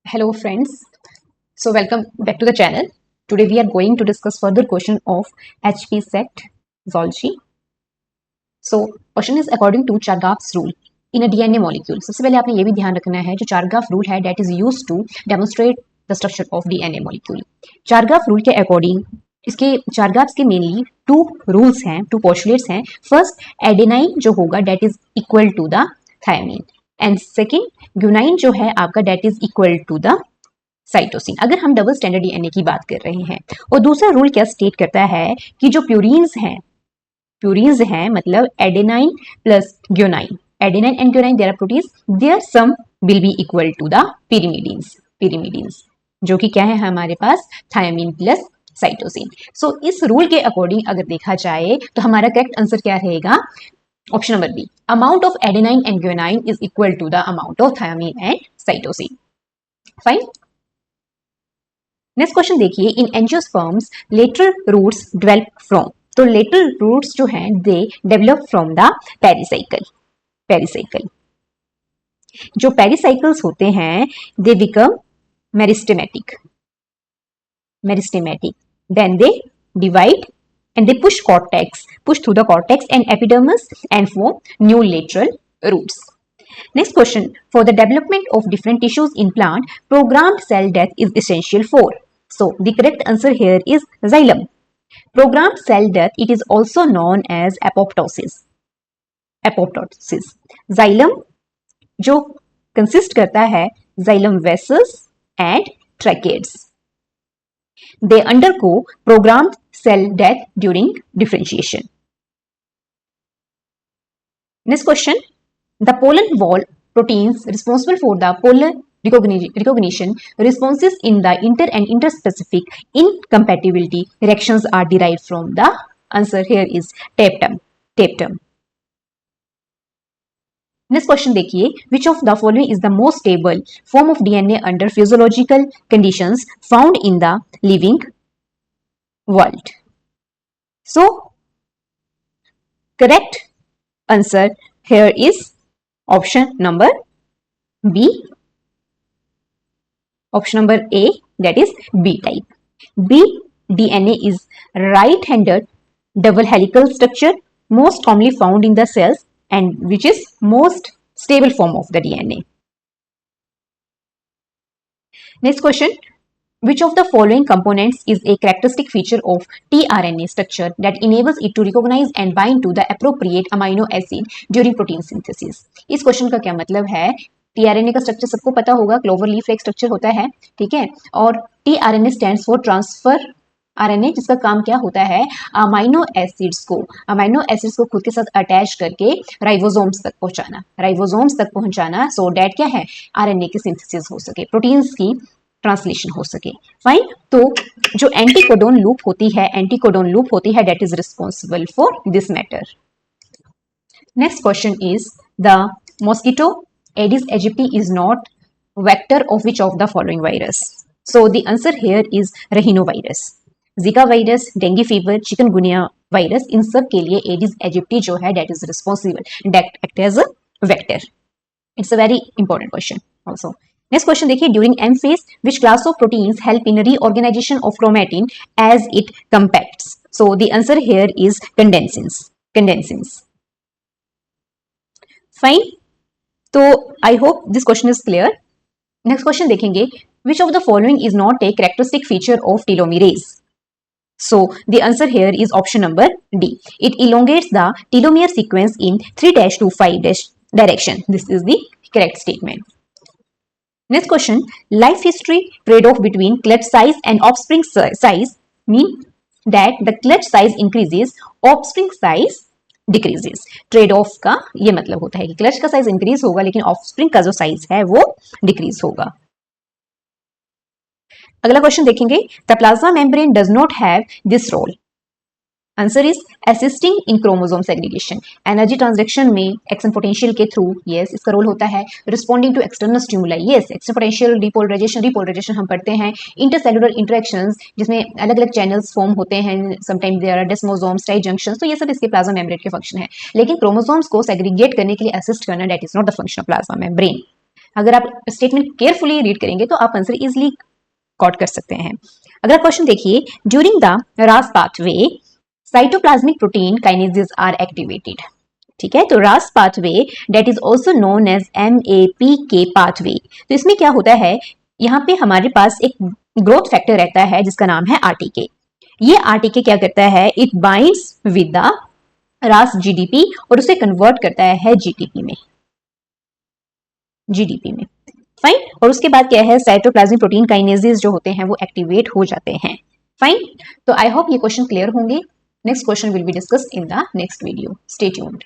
Hello friends, so welcome back to the channel. Today we are going to discuss further question of HP set zoology. So question is according to Chargaff's rule in a DNA molecule. सबसे पहले आपने ये भी ध्यान रखना है जो Chargaff rule है that is used to demonstrate the structure of DNA molecule. Chargaff rule के according इसके Chargaff's के mainly two rules हैं, two postulates हैं. First adenine जो होगा that is equal to the thymine and second guanine जो है आपका that is equal to the cytosine. अगर हम डबल स्टैंडर्ड डीएनए की बात कर रहे हैं और दूसरा रूल क्या स्टेट करता है कि जो प्यूरीन्स हैं मतलब adenine plus guanine, adenine and guanine there are proteins, their sum will be equal to the pyrimidines जो कि क्या है हमारे पास थायमीन प्लस साइटोसिन. सो इस रूल के अकॉर्डिंग अगर देखा जाए तो हमारा करेक्ट आंसर क्या रहेगा? Option number B, amount of adenine and guanine is equal to the amount of thymine and cytosine. Fine. Next question देखिए, in angiosperms lateral roots develop from. तो लेटरल रूट्स जो हैं they develop from the pericycle. जो pericycles होते हैं they become meristematic. Then they divide and they push through the cortex and epidermis and form new lateral roots. Next question, for the development of different tissues in plant, programmed cell death is essential for. So the correct answer here is xylem. Programmed cell death, it is also known as apoptosis. Xylem जो consist करता है xylem vessels and tracheids. They undergo programmed cell death during differentiation. Next question, the pollen wall proteins responsible for the polar recognition responses in the inter and interspecific incompatibility reactions are derived from. The answer here is tapetum. Next question देखिए, which of the following is the most stable form of DNA under physiological conditions found in the living world? So correct answer here is option number B. Option number A, that is B type. B DNA is right-handed double helical structure most commonly found in the cells and which is most stable form of the DNA. Next question, which of the following components is a characteristic feature of tRNA structure that enables it to recognize and bind to the appropriate amino acid during protein synthesis? इस question का क्या मतलब है? tRNA का structure सबको पता होगा, clover leaf like structure होता है, ठीक है, और tRNA stands for transfer RNA, जिसका काम क्या होता है अमाइनो एसिड्स को खुद के साथ अटैच करके राइबोसोम्स तक पहुंचाना सो डैट क्या है आरएनए की सिंथेसिस हो सके, प्रोटीन्स की ट्रांसलेशन हो सके. फाइन. तो जो एंटीकोडोन लूप होती है that is responsible for this matter. Next question is the mosquito Aedes aegypti is not vector of which of the following virus? So the answer here is rhinovirus. Zika virus, dengue fever, chikungunya virus, इन सब के लिए Aedes aegypti जो है that is responsible that act as a vector. It's a very important question also. Next question देखिए, during M phase which class of proteins help in reorganization of chromatin as it compacts? So the answer here is condensins. Fine. तो I hope this question is clear. Next question देखेंगे, which of the following is not a characteristic feature of telomerase? So the answer here is option number D. It elongates the telomere sequence in 3' to 5' direction. This is the correct statement. Next question, life history trade-off between clutch size and offspring size mean that the clutch size increases, offspring size decreases. Trade-off का ये मतलब होता है कि clutch का size increase होगा लेकिन offspring का जो size है वो decrease होगा. अगला क्वेश्चन देखेंगे, the plasma membrane does not have this role. Answer is assisting in chromosome segregation. Energy transduction में एक्शन पोटेंशियल के थ्रू यस इसका रोल होता है. Responding to external stimuli, yes action potential, repolarization हम पढ़ते हैं. इंटरसेलुलर इंटरेक्शंस जिसमें अलग अलग चैनल्स फॉर्म होते हैं, sometimes there are desmosomes, tight junctions, तो ये सब इसके प्लाज्मा मेम्ब्रेन के फंक्शन है. लेकिन क्रोमोसोम्स को सेग्रीगेट करने के लिए असिस्ट करना that is not the function of plasma membrane. अगर आप स्टेटमेंट केयरफुली रीड करेंगे तो आप आंसर इजिली कॉट कर सकते हैं। अगला क्वेश्चन देखिए, during the Ras pathway cytoplasmic protein kinases are activated. ठीक है, तो Ras pathway that is also known as MAPK pathway. तो इसमें क्या होता है, यहाँ पे हमारे पास एक ग्रोथ फैक्टर रहता है जिसका नाम है RTK। ये RTK क्या करता है, इट बाइंड्स विद द रास GDP और उसे कन्वर्ट करता है GDP में। फाइन, और उसके बाद क्या है, साइटोप्लाज्मिक प्रोटीन काइनेजेस जो होते हैं वो एक्टिवेट हो जाते हैं। फाइन, तो आई होप ये क्वेश्चन क्लियर होंगे। Next question will be discussed in the next video. Stay tuned.